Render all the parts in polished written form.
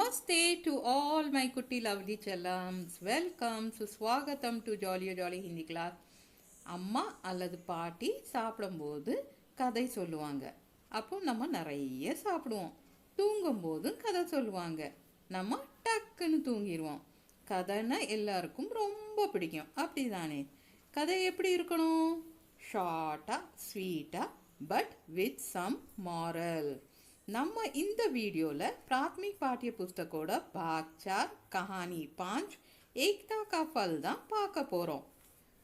Namaste to all my kutti lovely challams. Welcome சுஸ்வாகத்தம் to ஜாலியோ ஜாலி ஹிந்தி கிளாஸ். அம்மா அல்லது பாட்டி சாப்பிடும்போது கதை சொல்லுவாங்க. அப்போ நம்ம நிறைய சாப்பிடுவோம். தூங்கும்போதும் கதை சொல்லுவாங்க. நம்ம டக்குன்னு தூங்கிடுவோம். கதைன்னா எல்லாருக்கும் ரொம்ப பிடிக்கும், அப்படிதானே? கதை எப்படி இருக்கணும்? ஷார்ட்டாக ஸ்வீட்டாக பட் வித் சம் மாரல். நம்ம இந்த வீடியோவில் பிராத்மிக் பாட்டிய புஸ்தகோட பாக் 4 கஹானி 5 ஏக்தா கா ஃபல் தான் பார்க்க போகிறோம்.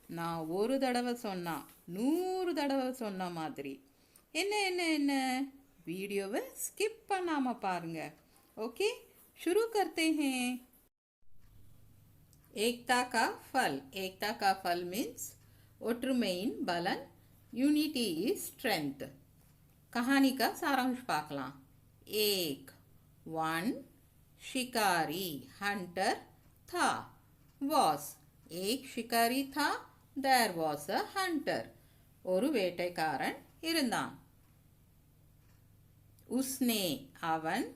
நான் ஒரு தடவை சொன்னா 100 தடவை சொன்ன மாதிரி. என்ன என்ன என்ன வீடியோவை ஸ்கிப் பண்ணாமல் பாருங்க. ஓகே, शुरू करते हैं. एकता का फल. एकता का फल मीन्स ஒற்றுமையின் பலன். Unity is strength. कहानी का सारांश पाकला. एक 1 शिकारी हंटर था. was एक शिकारी था. there was a hunter ஒரு வேட்டைக்காரன் இருந்தான். उसने அவன்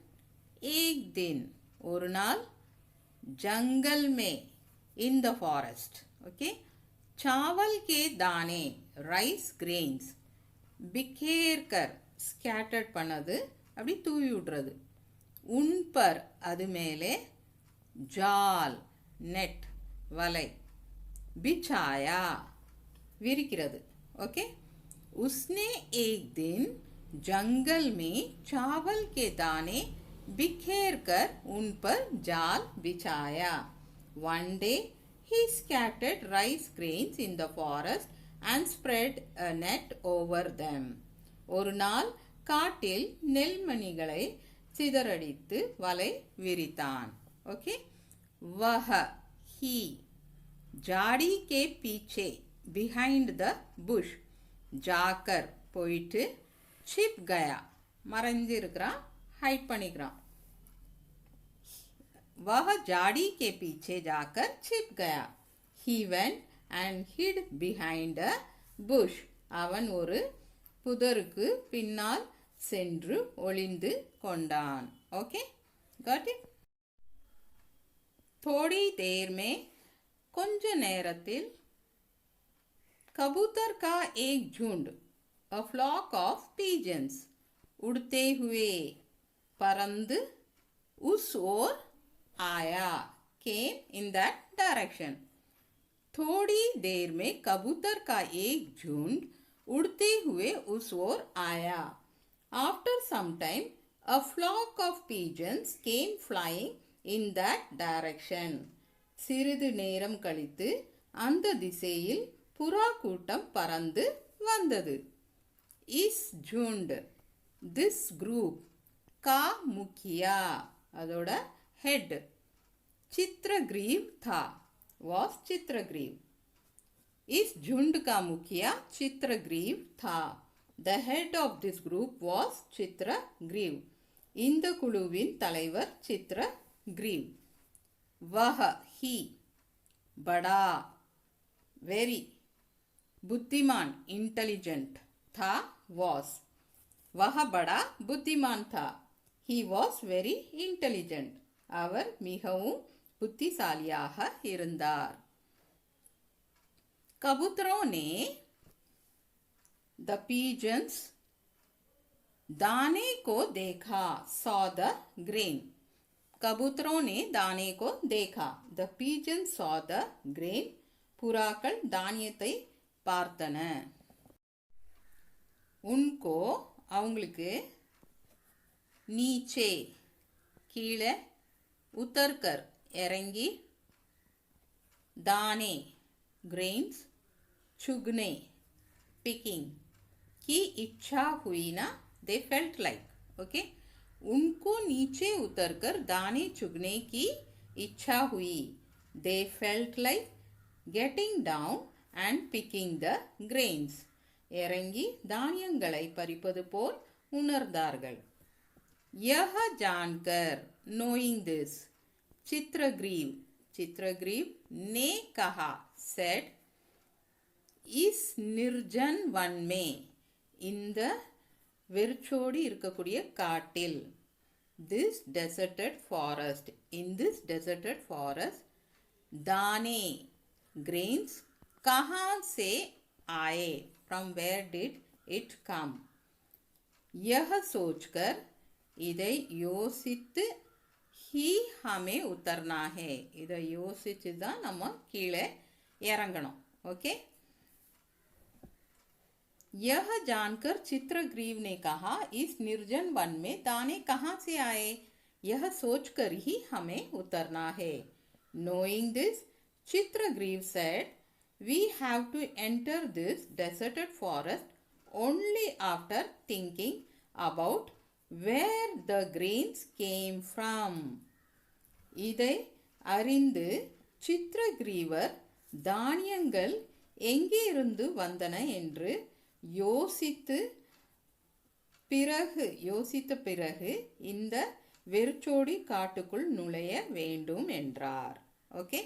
एक दिन ஒரு நாள் जंगल में in the forest okay चावल के दाने rice grains बिखेर कर ஸ்கேட்டர்ட் பண்ணது, அப்படி தூவி விடுறது. உன்பர் அது மேலே, ஜால் நெட் வலை, பிச்சாயா விரிக்கிறது. ஓகே, உஸ்னே एक दिन जंगल में चावल के दाने बिखेर कर उन पर जाल बिछाया. One day he scattered rice grains in the forest and spread a net over them. ஒரு நாள் காட்டில் நெல்மணிகளை சிதறடித்து வலை விரித்தான். ஓகே, वह ही झाड़ी के पीछे behind the bush जाकर போயிட்டு छिप गया மறைஞ்சு இருக்கிறான், ஹைட் பண்ணிக்கிறான். वह झाड़ी के पीछे जाकर छिप गया. he went and hid behind a bush அவன் ஒரு புதருக்கு பின்னால் சென்று ஒளிந்து கொண்டான். Okay, got it. थोड़ी देर में கொஞ்ச நேரத்தில் कबूतर का एक झुंड a flock of pigeons उड़ते हुए பறந்து उस ओर आया came in that direction. थोड़ी देर में कबूतर का एक झुंड उड़ते हुए उस ओर आया. After some time, a flock of pigeons came flying in that direction. சிறிது நேரம் கழித்து அந்த திசையில் புறா கூட்டம் பறந்து வந்தது. இஸ் झुंड this group का मुखिया அதோட head चित्रग्रीव था was चित्रग्रीव. इस झुंड का मुखिया चित्रग्रीव था. The head of this group was Chitragriva. இந்த குழுவின் தலைவர் चित्रग्रीव. वह ही बड़ा very बुद्धिमान इंटेलिजेंट था was. वह बड़ा बुद्धिमान था. He was very intelligent. அவர் மிகவும் புத்திசாலியாக இருந்தார். कबूतरों ने the pigeons दाने को देखा saw the grain. कबूतरों ने दाने को देखा. the pigeons saw the grain. புறாக்கள் தானியத்தை பார்த்தன. उनको அவங்களுக்கு नीचे கீழே உத்தர்கர் இறங்கி दाने grains चुगने picking की इच्छा हुई ना. they felt like okay उनको नीचे उतरकर दाने चुगने की इच्छा हुई. they felt like getting down and picking the grains. இறங்கி தானியங்களை பறிப்பது போல் உணர்ந்தார்கள். यह जानकर knowing this चित्रग्रीव ने कहा said इस निर्जन वन में இந்த வெறிச்சோடி இருக்கக்கூடிய காட்டில் this deserted forest. In this deserted forest, दाने grains कहाँ से आए? From where did it come? यह सोचकर இதை யோசித்து ही हमें उतरना है. இதை யோசிச்சு தான் நம்ம கீழே இறங்கணும். ஓகே. यह जानकर चित्रग्रीव ने कहा, इस निर्जन वन में दाने कहाँ से आए? यह सोचकर ही हमें उतरना है. Knowing this, Chitragriv said, we have to enter this deserted forest only after thinking about where the grains came from. இதை அறிந்து சித்திரகிரீவர் தானியங்கள் எங்கே இருந்து வந்தன என்று யோசித்த பிறகு இந்த வெறிச்சோடி காட்டுக்குள் நுழைய வேண்டும் என்றார். ஓகே.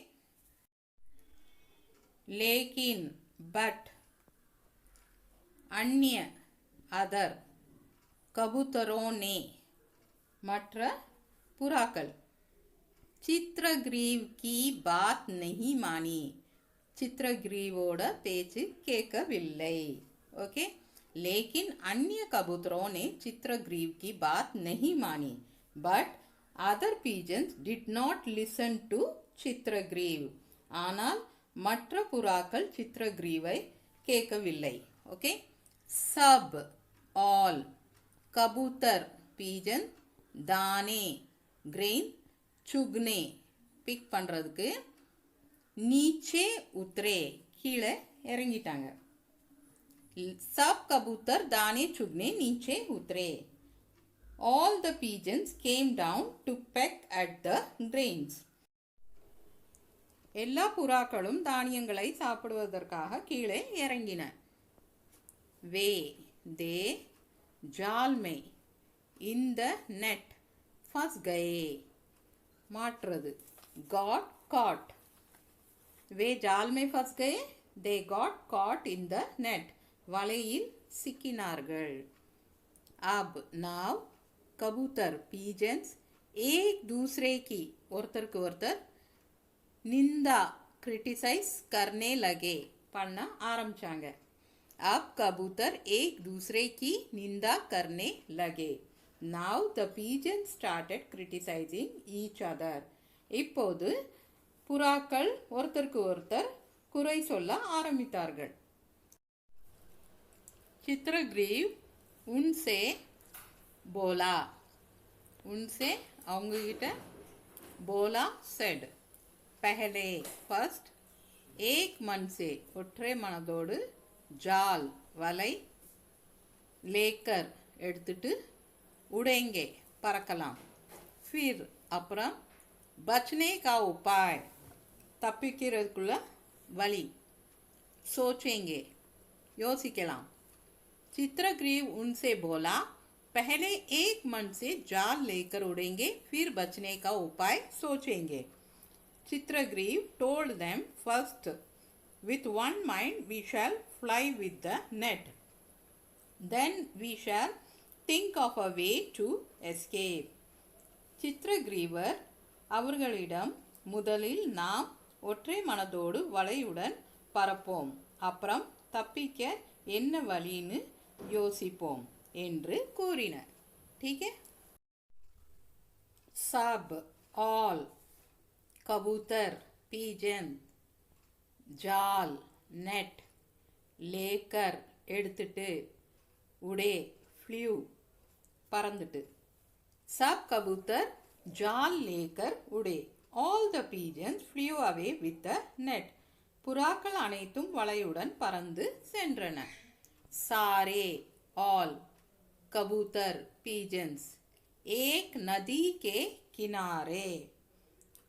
லேக்கின் பட் अन्य अदर कबूतरों ने मற்ற புறாக்கள் चित्रग्रीव की बात नहीं मानी. चित्रग्रीवोட பேச்சு கேட்கவில்லை. ओके. लेकिन अन्य कबूतरों ने चित्रग्रीव की बात नहीं मानी. But other pigeons did not listen to Chitragriva. ஆனால் மற்ற புறாக்கள் சித்திரகிரீவை கேட்கவில்லை. ஓகே. सब all कबूतर pigeon दाने grain चुगने பிக் பண்றதுக்கு नीचे उतरे கீழே இறங்கிட்டாங்க. सब कबूतर दाने चुगने नीचे उतरे. All the pigeons came down to peck at the grains. எல்லா புறாக்களும் தானியங்களை சாப்பிடுவதற்காக கீழே இறங்கின. वे दे जाल में in the net फंस गए. மாற்றுறது got caught. वे जाल में फंस गए. they got caught in the net. வலையில் சிக்கினார்கள். अब now कबूतर pigeons एक दूसरे की ஒருத்தருக்கு ஒருத்தர் निंदा क्रिटिसाइज करने लगे பண்ண ஆரம்பிச்சாங்க. अब कबूतर एक दूसरे की निंदा करने लगे. now the pigeons started criticizing each other. இப்போது புறாக்கள் ஒருத்தருக்கு ஒருத்தர் குறை சொல்ல ஆரம்பித்தார்கள். चित्रग्रीव उनसे बोला. उनसे அவங்ககிட்ட बोला said. पहले फर्स्ट एक मन से ஒற்றை மனதோடு जाल வலை लेकर எடுத்துட்டு उड़ेंगे பறக்கலாம். फिर அப்புறம் बचने का उपाय தப்பிக்கிறதுக்குள்ள வழி सोचेंगे யோசிக்கலாம். चित्रग्रीव उनसे बोला, पहले एक मन से जाल लेकर उड़ेंगे फिर बचने का उपाय सोचेंगे. Chitragriva told them, first with one mind we shall fly with the net, then we shall think of a way to escape. சித்திரகிரீவர் அவர்களிடம் முதலில் நாம் ஒற்றை மனதோடு வலையுடன் பறப்போம், அப்புறம் தப்பிக்க என்ன வழின்னு யோசிப்போம் என்று கூறினர். ठीक है. सब all कबूतर pigeon जाल net लेकर எடுத்துட்டு उड़े flew பறந்துட்டு. सब कबूतर जाल लेकर उड़े. all the pigeons flew away with the net. புறாக்கள் அனைத்தும் வலையுடன் பறந்து சென்றன. सारे all कबूतर pigeons एक नदी के किनारे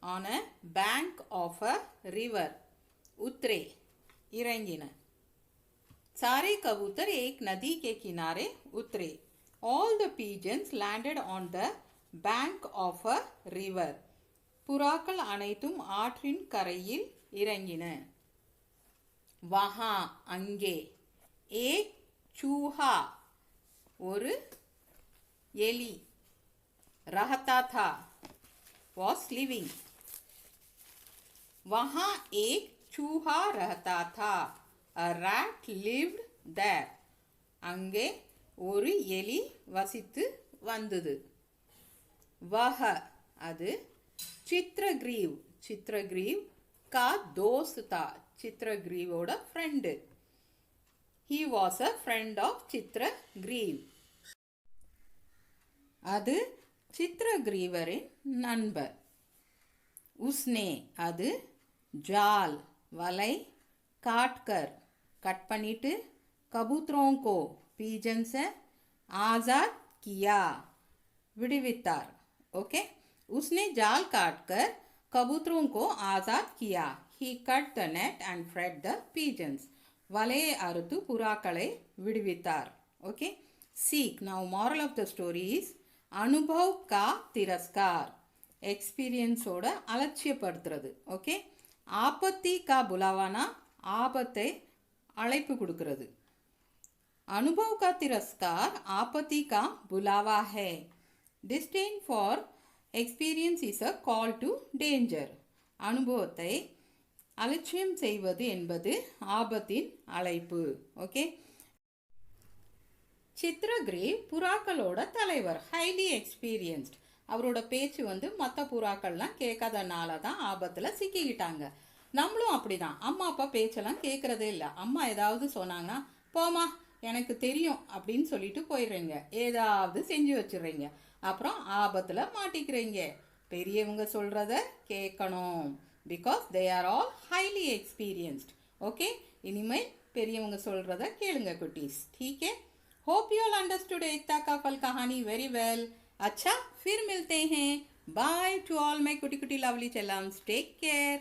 on a bank of a river उतरे इरंगिन. सारे कबूतर एक नदी के किनारे उतरे. all the pigeons landed on the bank of a river. புறாக்கள் அனைத்தும் ஆற்றின் கரையில் இறங்கின. वहाँ அங்கே एक चूहा ஒரு எலி रहता था, was living. वहाँ एक चूहा रहता था, a rat lived there. அங்கே ஒரு எலி வசித்து வந்தது. वह அது चित्रग्रीव, चित्रग्रीव का दोस्त था, चित्रग्रीवोட friend. He was a friend of Chitragriva. அது चित्रग्रीवரின் நண்பர். उसने அது जाल வலை काटकर கட் பண்ணிட்டு कबूतरों को पीजन से आज़ाद किया विडिवितार. ओके, उसने जाल काटकर कबूतरों को आज़ाद किया. He cut the net and fed the pigeons. வலையை அறுத்து புறாக்களை விடுவித்தார். ஓகே, சீக். Now moral of the story is அனுபவ் கா திரஸ்கார், எக்ஸ்பீரியன்ஸோட அலட்சியப்படுத்துறது. ஓகே, ஆபத்தி கா புலாவானா, ஆபத்தை அழைப்பு கொடுக்கறது. अनुभव का तिरस्कार आपत्ति का बुलावा है. Disdain for experience is a call to danger. அனுபவத்தை அலட்சியம் செய்வது என்பது ஆபத்தின் அழைப்பு. ஓகே, சித்ரகிரீவ் புறாக்களோட தலைவர், ஹைலி எக்ஸ்பீரியன்ஸ்ட். அவரோட பேச்சு மற்ற புறாக்கள்லாம் கேட்காதனால தான் ஆபத்தில் சிக்கிக்கிட்டாங்க. நம்மளும் அப்படிதான், அம்மா அப்பா பேச்செல்லாம் கேட்குறதே இல்லை. அம்மா ஏதாவது சொன்னாங்கன்னா போமா எனக்கு தெரியும் அப்படின்னு சொல்லிட்டு போயிடுறீங்க, ஏதாவது செஞ்சு வச்சிடுறீங்க, அப்புறம் ஆபத்தில் மாட்டிக்கிறீங்க. பெரியவங்க சொல்கிறத கேட்கணும், because they are all highly experienced. Okay, இனிமேல் பெரியவங்க சொல்கிறத கேளுங்க குட்டீஸ். ठीक है, होप यू ऑल अंडरस्टूड एकता का फल कहानी वेरी वेल. अच्छा, फिर मिलते हैं. बाय टू ऑल माय कुटी कुटी लवली चलम्स. Take care.